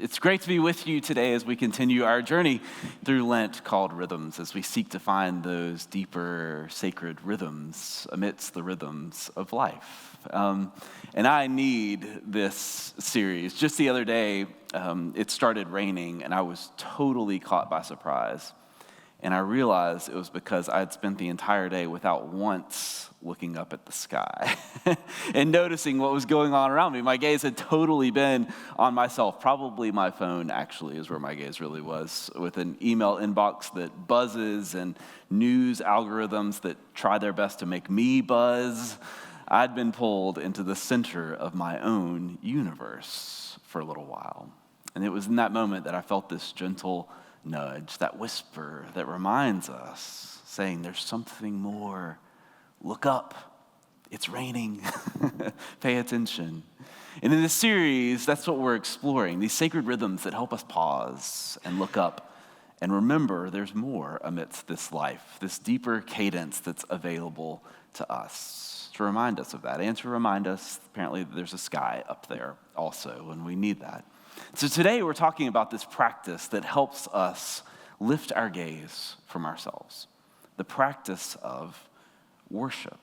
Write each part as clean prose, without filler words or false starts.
It's great to be with you today as we continue our journey through Lent called Rhythms, as we seek to find those deeper sacred rhythms amidst the rhythms of life. And I need this series. Just the other day, it started raining and I was totally caught by surprise. And I realized it was because I had spent the entire day without once looking up at the sky and noticing what was going on around me. My gaze had totally been on myself. Probably my phone actually is where my gaze really was, with an email inbox that buzzes and news algorithms that try their best to make me buzz. I'd been pulled into the center of my own universe for a little while. And it was in that moment that I felt this gentle nudge, that whisper that reminds us, saying there's something more. Look up. It's raining. Pay attention. And in this series, that's what we're exploring, these sacred rhythms that help us pause and look up and remember there's more amidst this life, this deeper cadence that's available to us, to remind us of that and to remind us, apparently, that there's a sky up there also, and we need that. So today we're talking about this practice that helps us lift our gaze from ourselves, the practice of worship.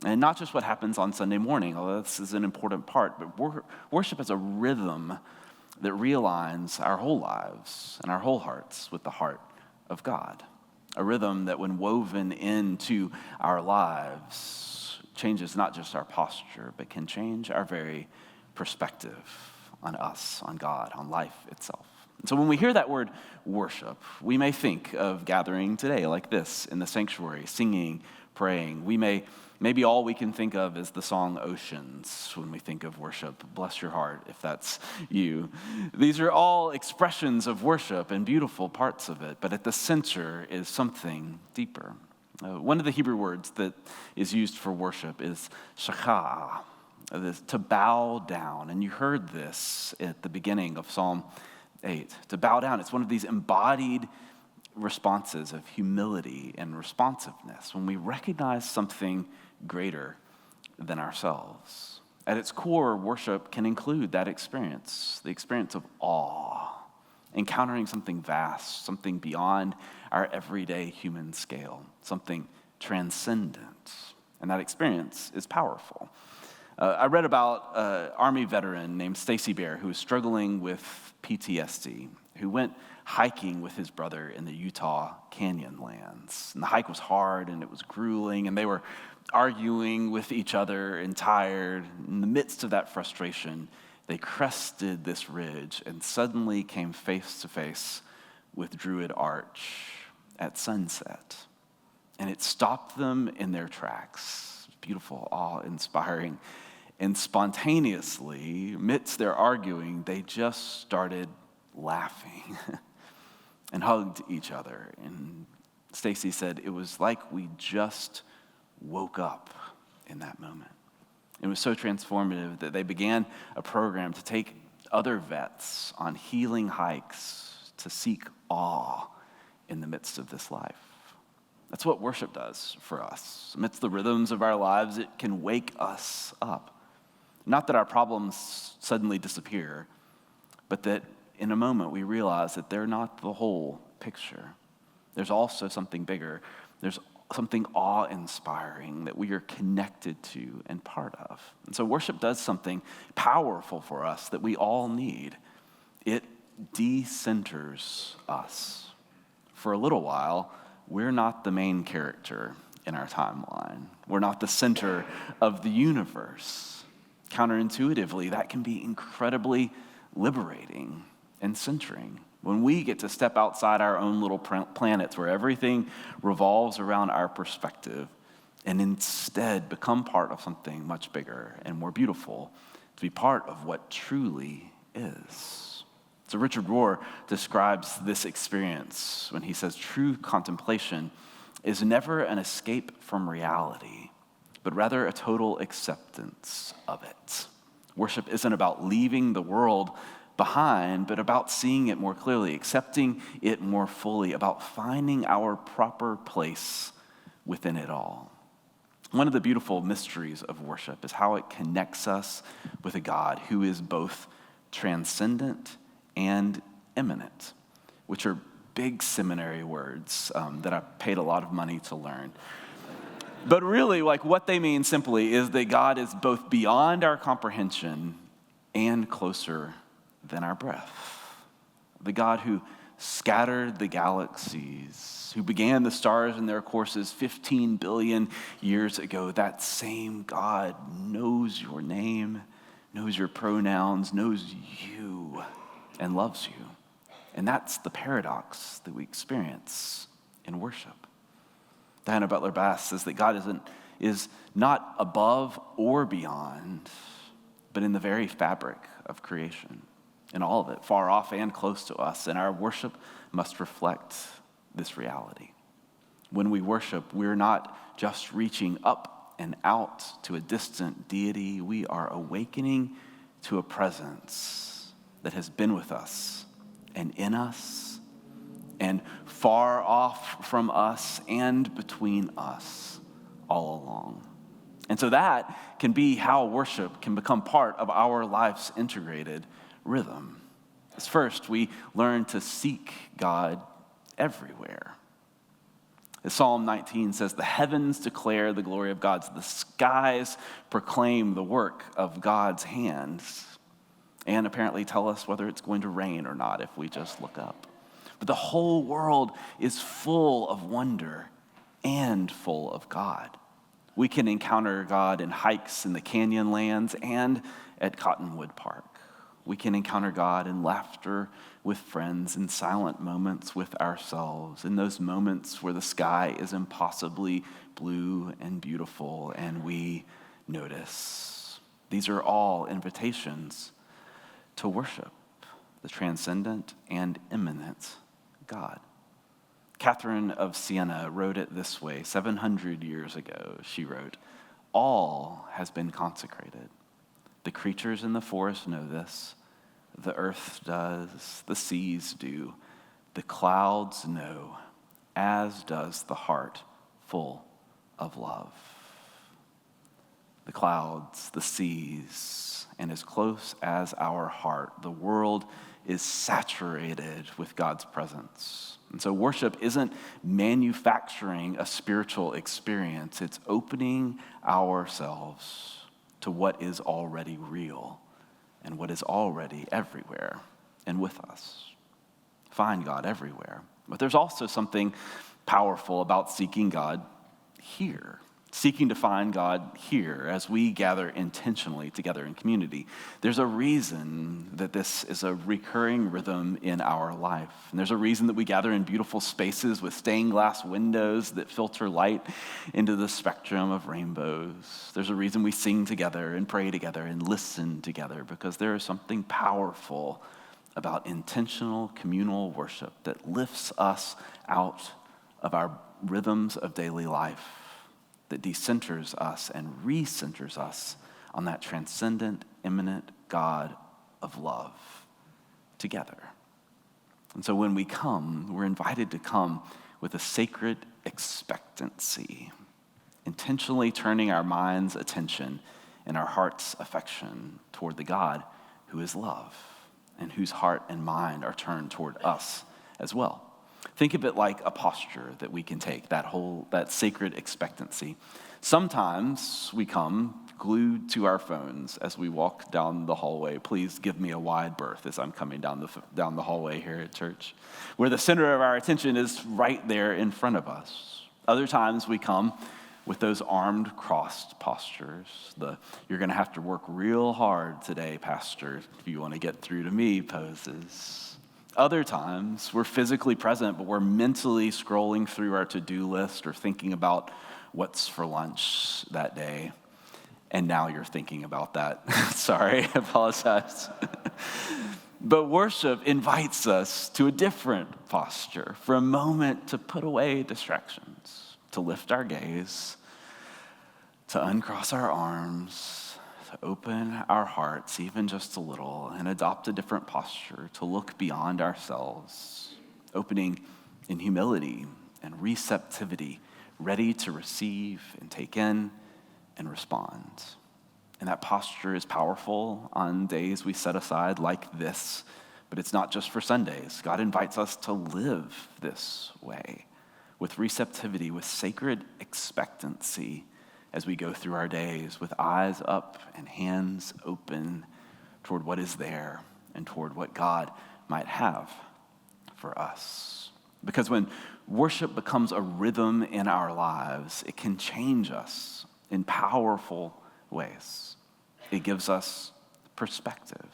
And not just what happens on Sunday morning, although this is an important part, but worship is a rhythm that realigns our whole lives and our whole hearts with the heart of God. A rhythm that, when woven into our lives, changes not just our posture, but can change our very perspective on us, on God, on life itself. And so when we hear that word worship, we may think of gathering today like this in the sanctuary, singing, praying. Maybe all we can think of is the song Oceans when we think of worship. Bless your heart if that's you. These are all expressions of worship and beautiful parts of it, but at the center is something deeper. One of the Hebrew words that is used for worship is shachah, to bow down. And you heard this at the beginning of Psalm 8. To bow down, it's one of these embodied responses of humility and responsiveness when we recognize something greater than ourselves. At its core, worship can include that experience, the experience of awe, encountering something vast, something beyond our everyday human scale, something transcendent. And that experience is powerful. I read about an Army veteran named Stacy Bear who was struggling with PTSD, who went hiking with his brother in the Utah Canyon lands. And the hike was hard and it was grueling, and they were arguing with each other and tired. In the midst of that frustration, they crested this ridge and suddenly came face to face with Druid Arch at sunset. And it stopped them in their tracks. Beautiful, awe-inspiring. And spontaneously, amidst their arguing, they just started laughing and hugged each other. And Stacy said it was like we just woke up in that moment. It was so transformative that they began a program to take other vets on healing hikes to seek awe in the midst of this life. That's what worship does for us. Amidst the rhythms of our lives, it can wake us up. Not that our problems suddenly disappear, but that in a moment we realize that they're not the whole picture. There's also something bigger. There's something awe-inspiring that we are connected to and part of. And so worship does something powerful for us that we all need. It decenters us. For a little while, we're not the main character in our timeline. We're not the center of the universe. Counterintuitively, that can be incredibly liberating and centering when we get to step outside our own little planets where everything revolves around our perspective and instead become part of something much bigger and more beautiful, to be part of what truly is. So Richard Rohr describes this experience when he says, true contemplation is never an escape from reality, but rather a total acceptance of it. Worship isn't about leaving the world behind, but about seeing it more clearly, accepting it more fully, about finding our proper place within it all. One of the beautiful mysteries of worship is how it connects us with a God who is both transcendent and imminent, which are big seminary words that I paid a lot of money to learn. But really, what they mean simply is that God is both beyond our comprehension and closer than our breath. The God who scattered the galaxies, who began the stars in their courses 15 billion years ago, that same God knows your name, knows your pronouns, knows you, and loves you. And that's the paradox that we experience in worship. Diana Butler Bass says that God is not above or beyond, but in the very fabric of creation, in all of it, far off and close to us. And our worship must reflect this reality. When we worship, we're not just reaching up and out to a distant deity. We are awakening to a presence that has been with us and in us and far off from us and between us all along. And so that can be how worship can become part of our life's integrated rhythm. First, we learn to seek God everywhere. As Psalm 19 says, the heavens declare the glory of God. The skies proclaim the work of God's hands and apparently tell us whether it's going to rain or not if we just look up. But the whole world is full of wonder and full of God. We can encounter God in hikes in the Canyonlands and at Cottonwood Park. We can encounter God in laughter with friends, in silent moments with ourselves, in those moments where the sky is impossibly blue and beautiful and we notice. These are all invitations to worship the transcendent and immanent God. Catherine of Siena wrote it this way 700 years ago. She wrote, "All has been consecrated. The creatures in the forest know this. The earth does, the seas do, the clouds know, as does the heart full of love." The clouds, the seas, and as close as our heart, the world is saturated with God's presence. And so worship isn't manufacturing a spiritual experience. It's opening ourselves to what is already real and what is already everywhere and with us. Find God everywhere. But there's also something powerful about seeking God here. Seeking to find God here as we gather intentionally together in community. There's a reason that this is a recurring rhythm in our life. And there's a reason that we gather in beautiful spaces with stained glass windows that filter light into the spectrum of rainbows. There's a reason we sing together and pray together and listen together, because there is something powerful about intentional communal worship that lifts us out of our rhythms of daily life, that decenters us and recenters us on that transcendent, immanent God of love together. And so when we come, we're invited to come with a sacred expectancy, intentionally turning our mind's attention and our heart's affection toward the God who is love and whose heart and mind are turned toward us as well. Think of it like a posture that we can take, that sacred expectancy. Sometimes we come glued to our phones as we walk down the hallway. Please give me a wide berth as I'm coming down the hallway here at church, where the center of our attention is right there in front of us. Other times we come with those armed crossed postures, "you're going to have to work real hard today, Pastor, if you want to get through to me" poses. Other times, we're physically present, but we're mentally scrolling through our to-do list or thinking about what's for lunch that day. And now you're thinking about that. Sorry, I apologize. But worship invites us to a different posture, for a moment to put away distractions, to lift our gaze, to uncross our arms, to open our hearts even just a little and adopt a different posture, to look beyond ourselves, opening in humility and receptivity, ready to receive and take in and respond. And that posture is powerful on days we set aside like this, But it's not just for Sundays. God invites us to live this way with receptivity, with sacred expectancy as we go through our days, with eyes up and hands open toward what is there and toward what God might have for us. Because when worship becomes a rhythm in our lives, it can change us in powerful ways. It gives us perspective.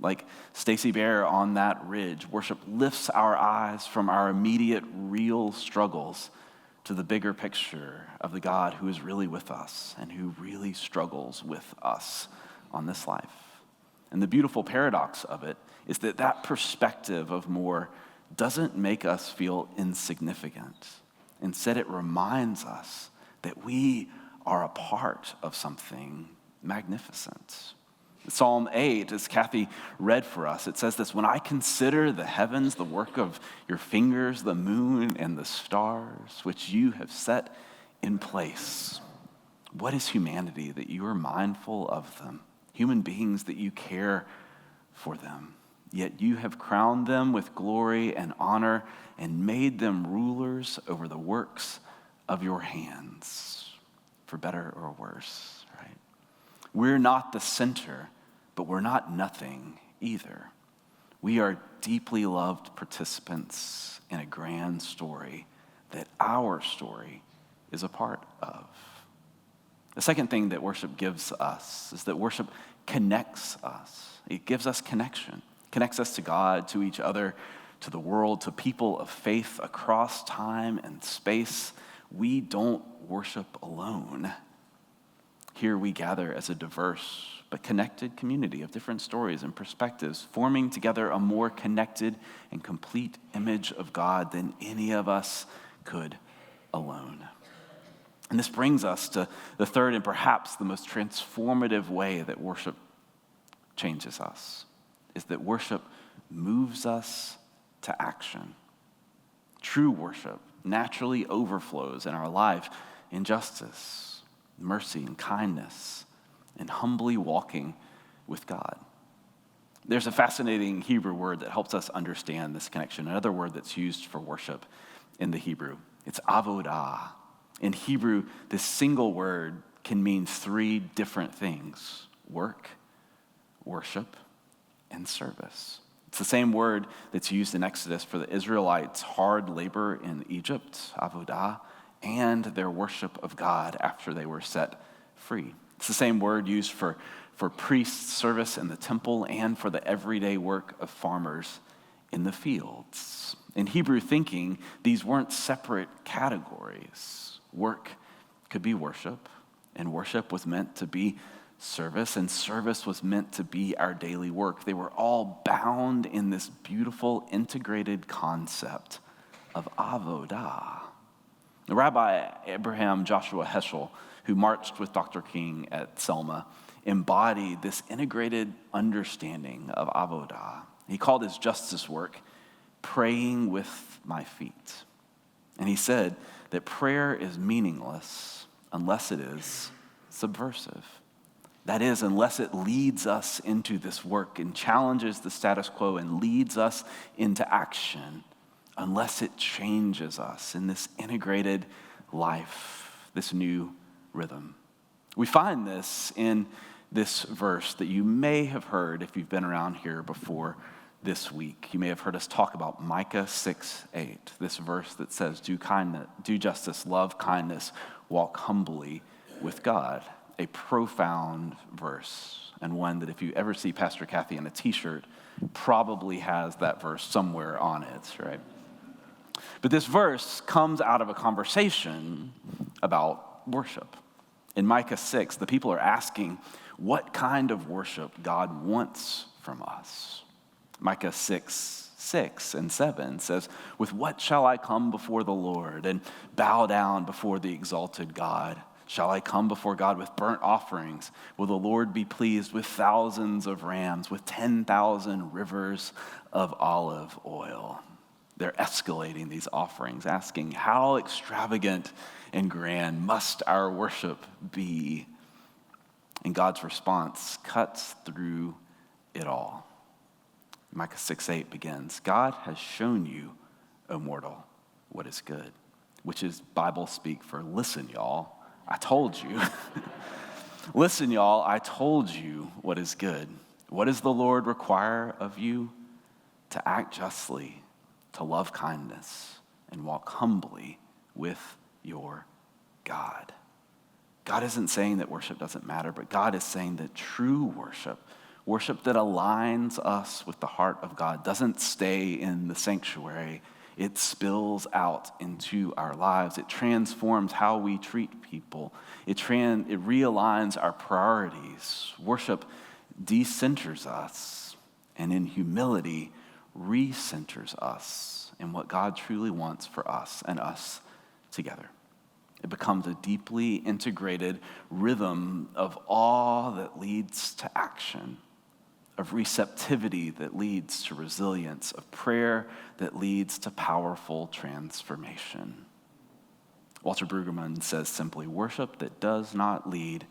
Like Stacy Bear on that ridge, worship lifts our eyes from our immediate real struggles to the bigger picture of the God who is really with us and who really struggles with us on this life. And the beautiful paradox of it is that that perspective of more doesn't make us feel insignificant. Instead, it reminds us that we are a part of something magnificent. Psalm 8, as Kathy read for us, it says this: when I consider the heavens, the work of your fingers, the moon and the stars, which you have set in place. What is humanity that you are mindful of them? Human beings that you care for them. Yet you have crowned them with glory and honor and made them rulers over the works of your hands, for better or worse, right? We're not the center, but we're not nothing either. We are deeply loved participants in a grand story that our story is a part of. The second thing that worship gives us is that worship connects us. It gives us connection. It connects us to God, to each other, to the world, to people of faith across time and space. We don't worship alone. Here we gather as a diverse but connected community of different stories and perspectives, forming together a more connected and complete image of God than any of us could alone. And this brings us to the third and perhaps the most transformative way that worship changes us, is that worship moves us to action. True worship naturally overflows in our life in justice, mercy, and kindness, and humbly walking with God. There's a fascinating Hebrew word that helps us understand this connection, another word that's used for worship in the Hebrew. It's avodah. In Hebrew, this single word can mean three different things: work, worship, and service. It's the same word that's used in Exodus for the Israelites' hard labor in Egypt, avodah, and their worship of God after they were set free. It's the same word used for priest service in the temple and for the everyday work of farmers in the fields. In Hebrew thinking, these weren't separate categories. Work could be worship, and worship was meant to be service, and service was meant to be our daily work. They were all bound in this beautiful integrated concept of avodah. The Rabbi Abraham Joshua Heschel, who marched with Dr. King at Selma, embodied this integrated understanding of avodah. He called his justice work praying with my feet. And he said that prayer is meaningless unless it is subversive. That is, unless it leads us into this work and challenges the status quo and leads us into action, unless it changes us in this integrated life, this new rhythm. We find this in this verse that you may have heard if you've been around here before this week. You may have heard us talk about Micah 6:8, this verse that says, do kindness, do justice, love kindness, walk humbly with God. A profound verse, and one that if you ever see Pastor Kathy in a t-shirt, probably has that verse somewhere on it, right? But this verse comes out of a conversation about worship. In Micah 6, the people are asking what kind of worship God wants from us. Micah 6 and 7 says, with what shall I come before the Lord and bow down before the exalted God? Shall I come before God with burnt offerings? Will the Lord be pleased with thousands of rams, with 10,000 rivers of olive oil? They're escalating these offerings, asking, how extravagant and grand must our worship be? And God's response cuts through it all. Micah 6:8 begins, God has shown you, O mortal, what is good, which is Bible speak for listen, y'all, I told you. Listen, y'all, I told you what is good. What does the Lord require of you? To act justly, to love kindness, and walk humbly with your God. God isn't saying that worship doesn't matter, but God is saying that true worship, worship that aligns us with the heart of God, doesn't stay in the sanctuary. It spills out into our lives. It transforms how we treat people. It realigns our priorities. Worship decenters us, and in humility, recenters us in what God truly wants for us and us together. It becomes a deeply integrated rhythm of awe that leads to action, of receptivity that leads to resilience, of prayer that leads to powerful transformation. Walter Brueggemann says simply, worship that does not lead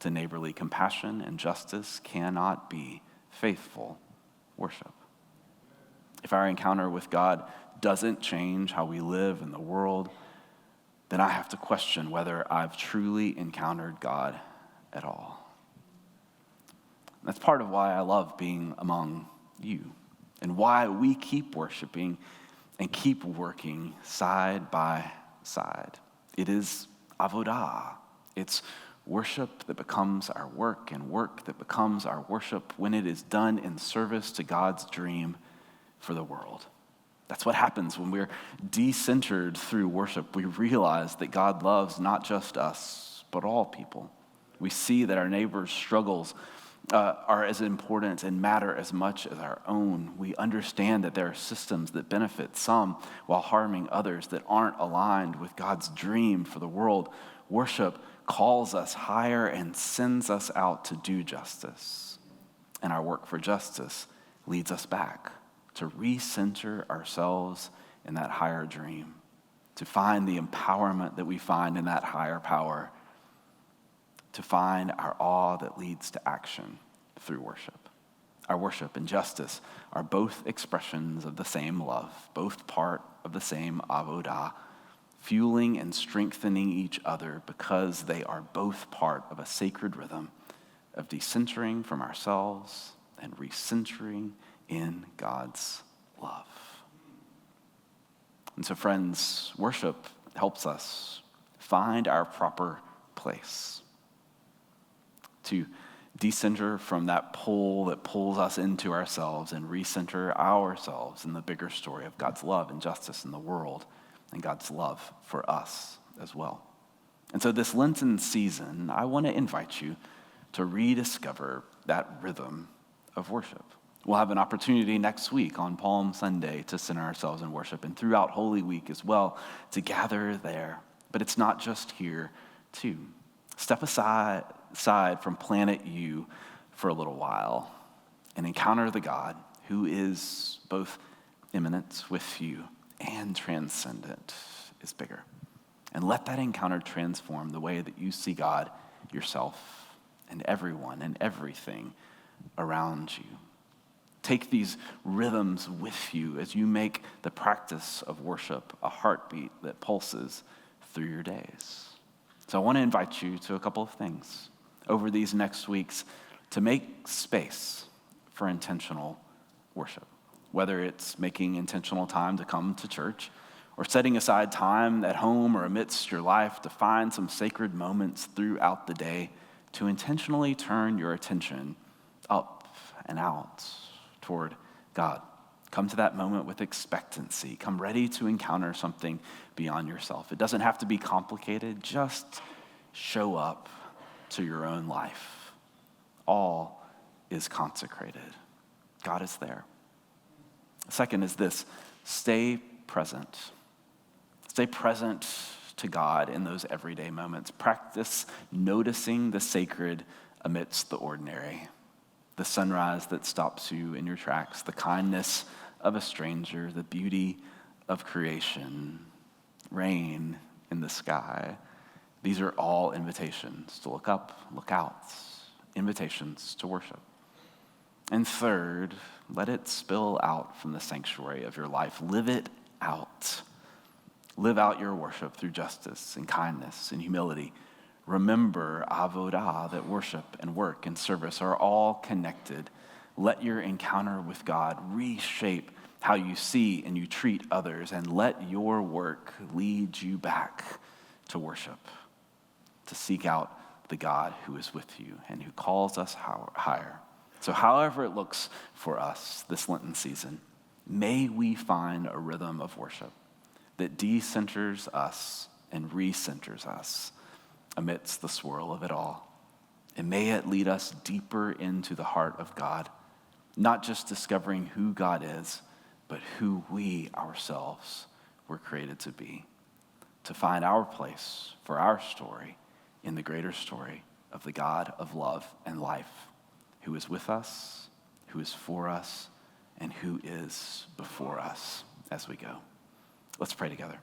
to neighborly compassion and justice cannot be faithful worship. If our encounter with God doesn't change how we live in the world, then I have to question whether I've truly encountered God at all. That's part of why I love being among you and why we keep worshiping and keep working side by side. It is avodah. It's worship that becomes our work and work that becomes our worship when it is done in service to God's dream for the world. That's what happens when we're decentered through worship. We realize that God loves not just us, but all people. We see that our neighbors' struggles are as important and matter as much as our own. We understand that there are systems that benefit some while harming others that aren't aligned with God's dream for the world. Worship calls us higher and sends us out to do justice. And our work for justice leads us back to recenter ourselves in that higher dream, to find the empowerment that we find in that higher power, to find our awe that leads to action through worship. Our worship and justice are both expressions of the same love, both part of the same avodah, fueling and strengthening each other because they are both part of a sacred rhythm of decentering from ourselves and recentering in God's love. And so, friends, worship helps us find our proper place, to decenter from that pull that pulls us into ourselves and recenter ourselves in the bigger story of God's love and justice in the world and God's love for us as well. And so this Lenten season, I want to invite you to rediscover that rhythm of worship. We'll have an opportunity next week on Palm Sunday to center ourselves in worship, and throughout Holy Week as well to gather there. But it's not just here, too. Step aside from Planet U for a little while and encounter the God who is both immanent with you and transcendent, is bigger. And let that encounter transform the way that you see God, yourself, and everyone and everything around you. Take these rhythms with you as you make the practice of worship a heartbeat that pulses through your days. So I want to invite you to a couple of things over these next weeks to make space for intentional worship, whether it's making intentional time to come to church or setting aside time at home or amidst your life to find some sacred moments throughout the day to intentionally turn your attention up and out toward God. Come to that moment with expectancy. Come ready to encounter something beyond yourself. It doesn't have to be complicated. Just show up to your own life. All is consecrated. God is there. Second is this: stay present. Stay present to God in those everyday moments. Practice noticing the sacred amidst the ordinary. The sunrise that stops you in your tracks, the kindness of a stranger, the beauty of creation, rain in the sky. These are all invitations to look up, look out, invitations to worship. And third, let it spill out from the sanctuary of your life. Live it out. Live out your worship through justice and kindness and humility. Remember, avodah, that worship and work and service are all connected. Let your encounter with God reshape how you see and you treat others, and let your work lead you back to worship, to seek out the God who is with you and who calls us higher. So however it looks for us this Lenten season, may we find a rhythm of worship that decenters us and recenters us amidst the swirl of it all. And may it lead us deeper into the heart of God, not just discovering who God is, but who we ourselves were created to be, to find our place for our story in the greater story of the God of love and life, who is with us, who is for us, and who is before us as we go. Let's pray together.